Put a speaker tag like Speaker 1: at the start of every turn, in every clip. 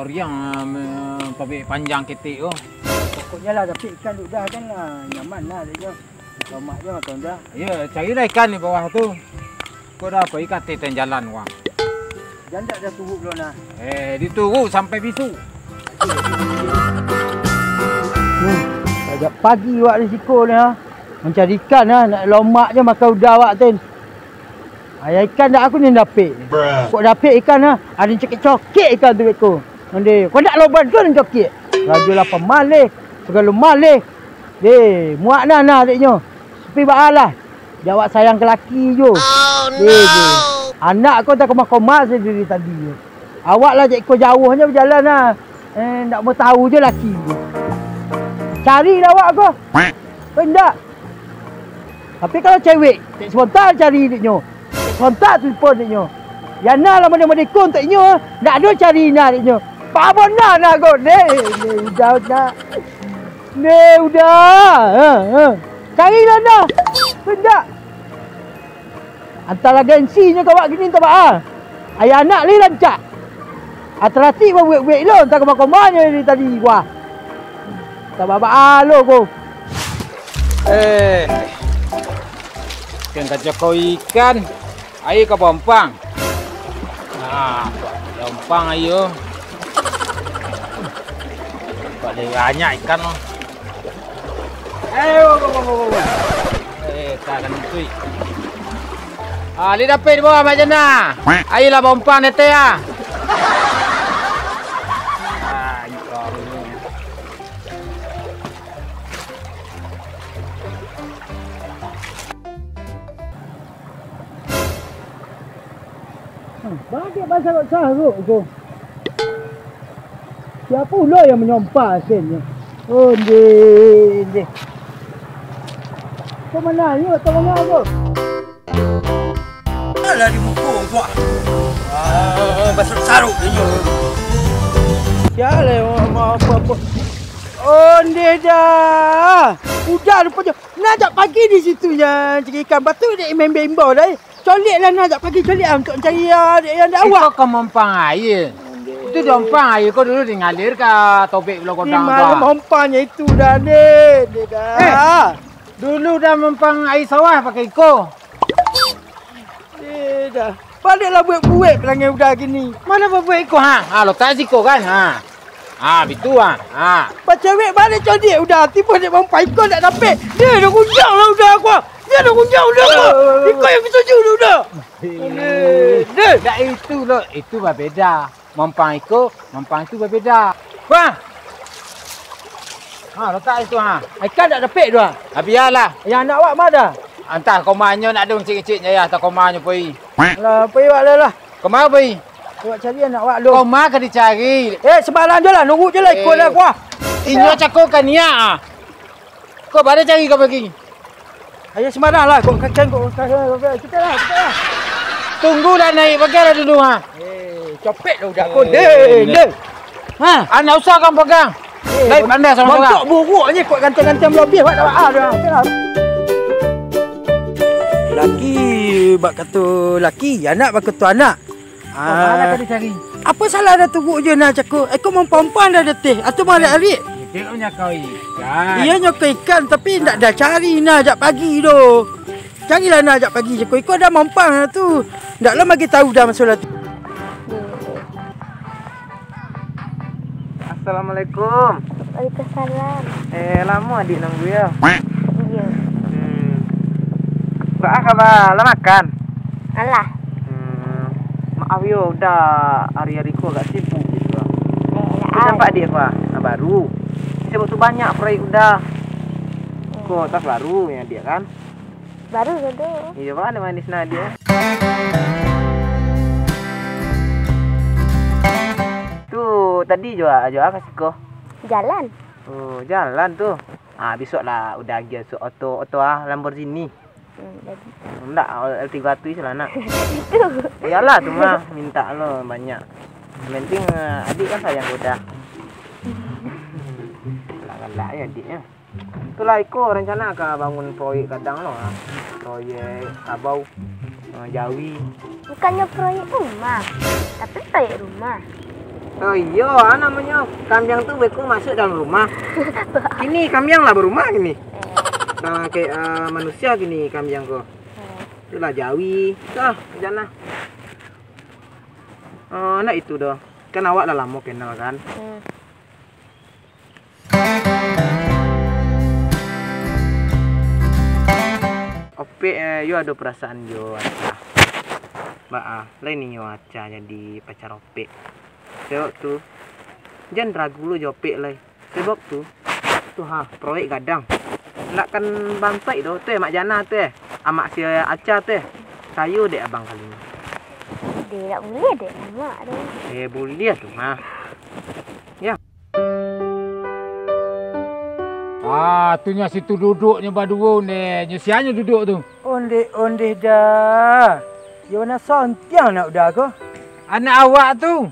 Speaker 1: yang pabik panjang ketik tu.
Speaker 2: Pokoknya lah tapi ikan udah kan nyaman lah dia. Lemak je makan dah.
Speaker 1: Ya, carilah ikan di bawah tu. Kau dah apa ikan teten jalan wang.
Speaker 2: Janda dah turut belum nah.
Speaker 1: Diturut sampai bisu.
Speaker 2: Sejak pagi awak risiko ni ha. Mencari ikan ha, nak lomak je makan udah awak tu. Ayah ikan dah aku ni dapik. Kok dapik ikan ha, ada cokek-cokek ikan tu aku. Nanti kau nak loban tu nak cokek. Rajulah pemalih, segala malih. Muak nah adiknya. Sepi baalah. Dia awak sayang ke laki je. Oh no. Anak kau tak kemas-kemas sendiri tadi. Awaklah je ikut jauhnya berjalan lah. Nak mau tahu je laki je. Carilah awak kau. Pendak. Tapi kalau cewek, tak sebentar cari adiknya. Tak sebentar telefon adiknya. Yana lah mana-mana ikut adiknya. Nak ada cari adiknya. Pak benar nak kau. Udah. Udah. Carilah dah. Pendak. Antara gengsinya kau buat gini tak apa. Ayah anak ni rancak. Hati-hati kau buat-buat lo. Entah kemana-kemana ni tadi. Wah. Tak apa-apa lo kau.
Speaker 1: Ikan kacau kau ikan. Air kau pompang. Pompang air. Boleh banyak ikan lo. Tak akan tuik. Dia dapat di bawah macam mana? Ayolah pompang nete ah.
Speaker 2: Bagi pasal nak saruk tu. Siapa pula yang menyompah asinnya? Oh, dia. Kau mana ni? Kau mana tu? Alah di muka tu. Pasal saruk dia. Sialah mau apa-apa. Oh, dia dah. Udah rupanya. Nak pagi di situ yang cari ikan batu dia main bimbau dah. Coliklah nak pagi colik untuk cari yang dak awak.
Speaker 1: Kau mempang air. Itu dia mempang air. Kau dulu dia ngalir ke topik belah kodang tu.
Speaker 2: Mana mempangnya itu dah ni. Dia dah.
Speaker 1: Dulu dah mempang air sawah pakai iko.
Speaker 2: Dia dah. Baliklah buat-buat pelangai udah gini.
Speaker 1: Mana buat iko ha? Letak siko kan ha. Betul ha.
Speaker 2: Pak cewek balik colik udah tiba dia mempang iko tak dapat. Dia dah kunjang lah udah aku. Dia dah kunjang udah aku. Iko yang setuju dah.
Speaker 1: Tak itu loh. Itu berbeza. Mempang iko, mempang itu berbeza. Wah. Letak itu ha.
Speaker 2: Ikan tak dapat dah.
Speaker 1: Biarlah.
Speaker 2: Yang anak awak mana dah?
Speaker 1: Entah komanya nak ada cik-ciknya ya atau komanya pergi.
Speaker 2: Lah, pergi awak lah.
Speaker 1: Kemana pergi?
Speaker 2: Awak cari anak awak lu.
Speaker 1: Koma ke dicari.
Speaker 2: Sembarang je lah. Nurut je lah. Ikut lah kuah.
Speaker 1: Inyo cakukan niat Kau pada cari kau pergi.
Speaker 2: Ayah sembarang lah. Kau kacang kau. Kita lah.
Speaker 1: Tunggulah naik pegang dulu ha.
Speaker 2: Copet dah udah kau. Dek.
Speaker 1: Anak usah kau pegang. Baik pandai sama orang.
Speaker 2: Montok buruk je kau gantian-gantian melobih buat dah. Laki bak kata laki, anak bak kata anak.
Speaker 1: Mana kau dicari?
Speaker 2: Apa salah dah turut je nak cakap. Kau mampan dah deteh. Atau malah arik.
Speaker 1: Dia punya kau ikan.
Speaker 2: Ia nyokok ikan tapi tak dah cari nak ajak pagi tu. Carilah nak ajak pagi je. Kau dah mampan tu. Taklah bagi tahu dah masalah tu.
Speaker 3: Assalamualaikum.
Speaker 4: Waalaikumsalam.
Speaker 3: Lama adik nunggu ya.
Speaker 4: Iya.
Speaker 3: Kak khabar lah makan.
Speaker 4: Alah.
Speaker 3: Maaf yo, udah hari-hari ku agak sibuk gitu. Kau
Speaker 4: Lah.
Speaker 3: nampak adik apa? Baru. Sibuk tu banyak proyek udah. Kau tas baru yang dia kan?
Speaker 4: Baru tu.
Speaker 3: Iya pak, ada manis dia. Tuh tadi jual kasih kau.
Speaker 4: Jalan.
Speaker 3: Oh jalan tuh. Besok lah udah gear auto Lamborghini. Enggak, L300 lah nak.
Speaker 4: Itu.
Speaker 3: Iyalah tu mah minta lo banyak. Yang penting adik kan sayang udah. Galak ya adiknya. Itulah Iko rencana ke bangun proyek kadang lo. Proyek Sabau, Jawi.
Speaker 4: Bukannya proyek rumah, tapi proyek rumah.
Speaker 3: Oh iya, namanya kambiang tuh beko masuk dalam rumah. Ini kambiang lah berumah gini. Nah, kayak manusia gini kambiang kok. Itulah Jawi. Dah, jana. Oh, nah itu doh. Kan awak dah lama kenal kan. Ope, yo ada perasaan yo. Lain nih yo aca jadi pacar Ope. Sebab tu, jangan ragu lo jopek lah. Sebab tu proyek gadang. Nak kan bantai tu, mak Jana tu amak si Aca tu Sayu dek abang kali ni.
Speaker 4: Dia tak boleh dek mak tu.
Speaker 3: Boleh tu mah. Ya.
Speaker 1: Tunya situ duduknya berdua ni. Nyusianya duduk tu.
Speaker 2: Ondeh dah. Yo nak sontiang nak udah ko.
Speaker 1: Anak awak tu.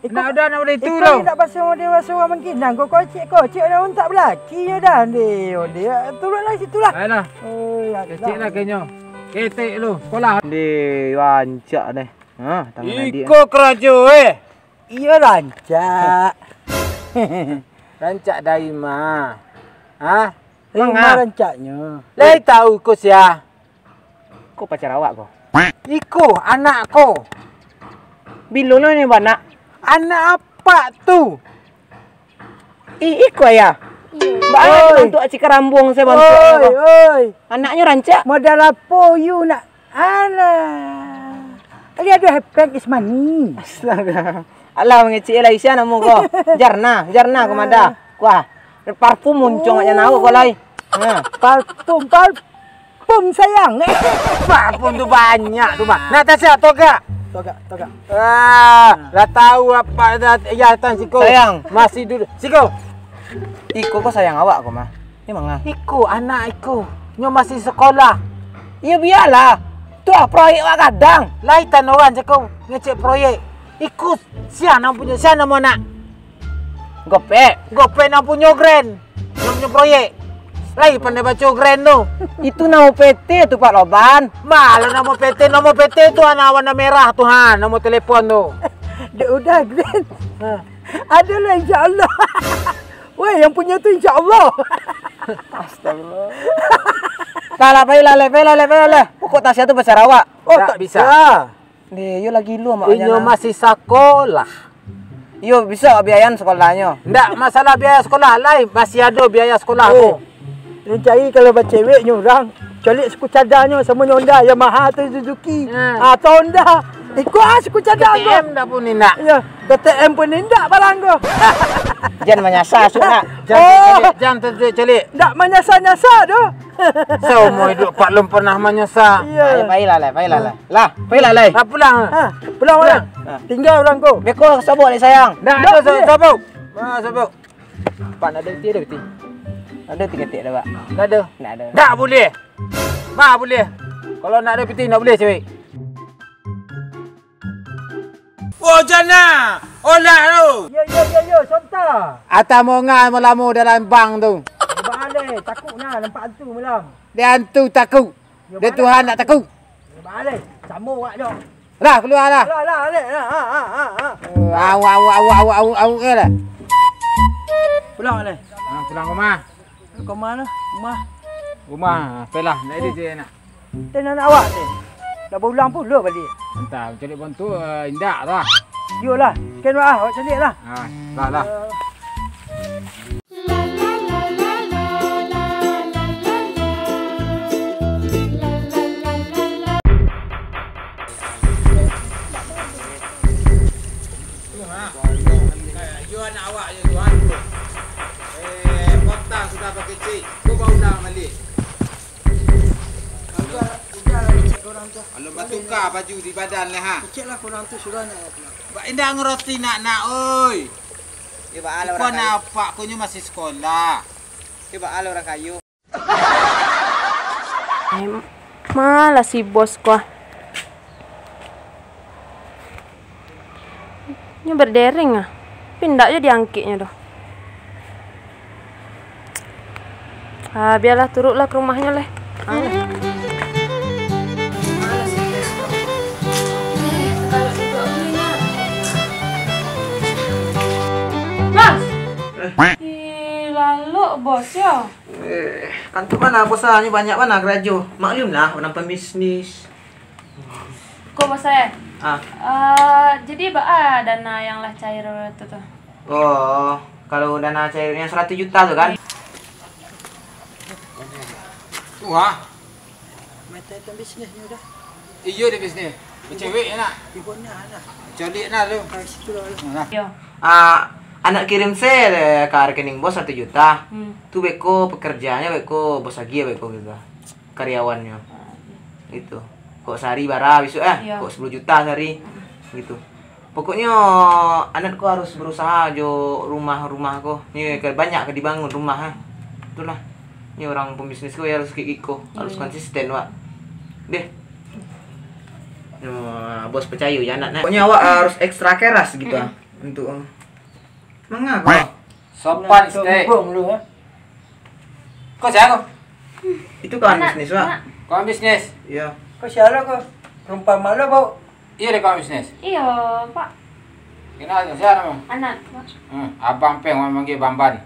Speaker 1: Nak udah itu
Speaker 2: lah.
Speaker 1: tu.
Speaker 2: Nak pasal orang dewasa orang mengkinang kau kocik dah tak berlakinya dah ni. Turutlah situlah.
Speaker 1: Ayolah. Kecik lah kayaknya. Ketek lu. Sekolah.
Speaker 3: Di wancak deh. Tangan adik.
Speaker 1: Iko kerajo
Speaker 2: Iya rancak.
Speaker 1: Rancak dari mah.
Speaker 2: Lima rancaknya.
Speaker 1: Lai tahu ko sia.
Speaker 3: Kau pacar awak kau?
Speaker 1: Iko anak ko.
Speaker 3: Bilul ni banak.
Speaker 1: Anak apa tu?
Speaker 3: Iko ya. Mbak untuk aci kerambung saya bantu.
Speaker 2: Oi.
Speaker 3: Anaknya rancak.
Speaker 2: Modal apa you nak? Alah. Ali ada hepeng ismani.
Speaker 3: Astaga. Alah mengecik lah isya namu kau. Jarna kau mada. Wah, parfum muncung aja nau kau lai.
Speaker 2: Parfum sayang.
Speaker 1: Parfum tu banyak tu bang. Natasha toga.
Speaker 2: Toga.
Speaker 1: Dah tahu apa ya tan Siko.
Speaker 3: Sayang,
Speaker 1: masih duduk. Siko.
Speaker 3: Iko kau sayang awak kau mah. Emang
Speaker 1: Iko anak Iko. Nyo masih sekolah.
Speaker 3: Ya biarlah. Tu proyek awak kadang.
Speaker 1: Laitan orang Siko ngecek proyek. Ikut siapa punya siapa mau nak? Gope nak punya grand. Nak punya proyek. Lagi pandai baca grand tu.
Speaker 3: Itu nama PT tu Pak Loban.
Speaker 1: Malah nama PT tu anak warna merah tu nama telefon tu.
Speaker 2: Udah grand. Adalah insya-Allah. Weh yang punya tu insya-Allah.
Speaker 3: Astagfirullah. Kalah baiklah. Pokok Tasya tu besar awak.
Speaker 1: Tak bisa.
Speaker 3: Yo lagi lu mak
Speaker 1: Inyo masih sekolah.
Speaker 3: Yo bisa biayan sekolahnya.
Speaker 1: Ndak masalah biaya sekolah lain, masih ada biaya sekolah tu.
Speaker 2: Yang cari kalau buat cewek nyurang, colik suku cadanya sama Honda Yamaha atau Suzuki. Atau Honda. Ikut suku cadang kau.
Speaker 1: KTM dah pun indak.
Speaker 2: Ya, KTM pun indak barang kau.
Speaker 3: Jangan menyasar suka.
Speaker 1: Jangan tercelik.
Speaker 2: Ndak menyasar-nyasar tu.
Speaker 1: Semua hidup Pak Lum pernah menyesal.
Speaker 2: Ya.
Speaker 3: Baiklah.
Speaker 1: Dah pulang.
Speaker 2: Pulang orang. Tinggal orang kau.
Speaker 3: Beko sabuk ni sayang.
Speaker 1: Dah sabuk. Sabuk. Pak nak ada beti.
Speaker 3: Ada 3 tik dah, Pak.
Speaker 1: Dah ada. Tak boleh. Boleh. Kalau nak ada peti nak boleh cewek. Oh jana. Olah tu.
Speaker 2: Ya, sonta.
Speaker 1: Atas mongai melamu dalam bang tu.
Speaker 2: Balik, takut nak nampak hantu malam.
Speaker 1: Dia hantu takut. Dia Tuhan nak takut.
Speaker 2: Balik, sama awak jom.
Speaker 1: Lah keluar lah.
Speaker 2: Balik.
Speaker 1: Awak ke lah.
Speaker 2: Pulang balik.
Speaker 1: Pulang rumah.
Speaker 2: Kau mana?
Speaker 1: Rumah. Pelah. Nak edit je nak.
Speaker 2: Tenang awak ni. Dah berulang pula balik.
Speaker 1: Entah, cari bantu indak lah.
Speaker 2: Yolah, kan awak cantik lah.
Speaker 1: Lah. Jual nak awak je tuan. Potang sudah pakai cik. Kau baru dah balik. Kalau bertukar baju di badan lah
Speaker 2: Cek lah korang tu suruh nak.
Speaker 1: Bak indah ngeroti nak oi.
Speaker 3: Ya Pak Al
Speaker 1: Kau
Speaker 3: orang kayu.
Speaker 1: nampak kau masih sekolah.
Speaker 3: Ya Pak Al orang kayu.
Speaker 4: Malah si bos kau. Ini berdering ah. Pindah aja diangkitnya doh. Biarlah turutlah ke rumahnya leh. Ih, lalu bos ya.
Speaker 3: Kan tuh mana bosnya banyak mana gerajo. Maklum lah orang pembisnis.
Speaker 4: Kok bos saya? Jadi dana yang lah cair itu tuh.
Speaker 3: Oh, kalau dana cairnya 100 juta tuh kan?
Speaker 1: Wah,
Speaker 2: Mata itu bisnisnya udah.
Speaker 1: iyo di bisnis. Cewek enak.
Speaker 2: Ibunya anak.
Speaker 1: Colik nah lu.
Speaker 2: Kau situ lah.
Speaker 1: Nah.
Speaker 4: Yo.
Speaker 3: Anak kirim saya ke rekening bos 1 juta.
Speaker 4: Hmm.
Speaker 3: Tuh beko pekerjaannya beko bos lagi ya beko gitu. Karyawannya. Itu. Kok sehari bara besok
Speaker 4: Iya.
Speaker 3: kok 10 juta sehari. Gitu. Pokoknya anakku harus berusaha jo rumah-rumahku. Nih banyak dibangun rumah. Itulah. Ini orang pembisnisku ya harus kayak gitu. Harus konsisten, Wak. Deh. Bos percaya ya anak. Pokoknya awak harus ekstra keras gitu untuk mengapa?
Speaker 1: Sopan stay.
Speaker 2: Sombong lu ha.
Speaker 1: Kau siapa kau?
Speaker 3: Itu kawan bisnis, Wak.
Speaker 1: Kau bisnis?
Speaker 3: Iya.
Speaker 2: Kau siapa kau? Rumpama lu bau.
Speaker 1: Iya deh kau bisnis.
Speaker 4: Iya, Pak.
Speaker 1: Kenal siapa nama?
Speaker 4: Anak, Pak.
Speaker 1: Abang peng manggil Bamban.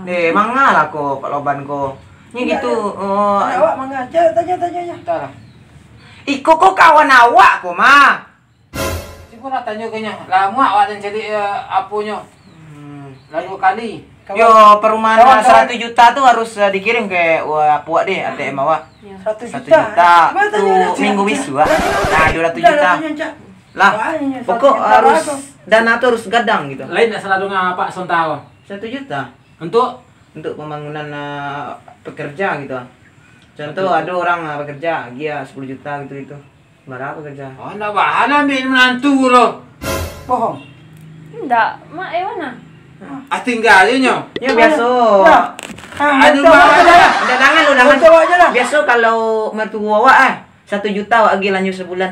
Speaker 3: Emang ngalah kok Pak Loban kok. Ini gitu. Oh,
Speaker 2: Awak mengajar tanya-tanya.
Speaker 1: Entahlah.
Speaker 3: Iko kok kawan awak kok, Ma.
Speaker 1: Si gua nak tanya kayaknya. Lama awak dan jadi apunya. Lalu kali.
Speaker 3: Yo, perumahan 100 juta tuh harus dikirim ke puak deh ATM awak.
Speaker 2: 1
Speaker 3: 1 juta. Tuh minggu wisu, Wak. Nah, 200 juta. Lah, pokok harus dana tuh harus gadang gitu.
Speaker 1: Lain nak selalu ngapa Sontao.
Speaker 3: 1 juta
Speaker 1: Untuk
Speaker 3: pembangunan pekerja gitu. Contoh ada orang bekerja, dia 10 juta gitu. Berapa kerja?
Speaker 1: oh nak bahan ambil menantu lo.
Speaker 2: Bohong.
Speaker 4: Enggak, Mak, mana?
Speaker 1: Tinggalnya.
Speaker 3: Ya biasa.
Speaker 1: Aduh,
Speaker 3: Jangan lu jangan.
Speaker 2: Coba aja lah.
Speaker 3: Biasa kalau mertua awak 1 juta awak lagi lanjut sebulan.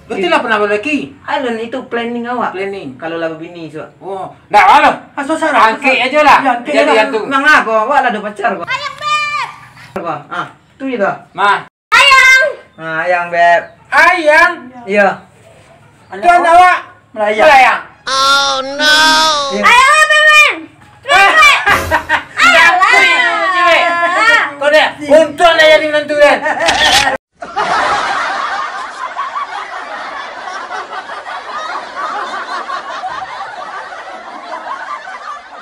Speaker 1: Berarti lah pernah lagi.
Speaker 3: Alun itu planning awak.
Speaker 1: Planning.
Speaker 3: Kalau lah bini so.
Speaker 1: Oh, dah malu.
Speaker 2: Asal sarah.
Speaker 1: Angki aja lah. Jadi
Speaker 2: ya.
Speaker 1: antum.
Speaker 3: Mang aku awak lah ada pacar kok. Ayang beb. Tu itu.
Speaker 1: Ma.
Speaker 3: Ayang beb.
Speaker 1: Ayang.
Speaker 3: Iya.
Speaker 1: Tuan awak.
Speaker 2: Melayang.
Speaker 1: Melayang.
Speaker 3: Ayang.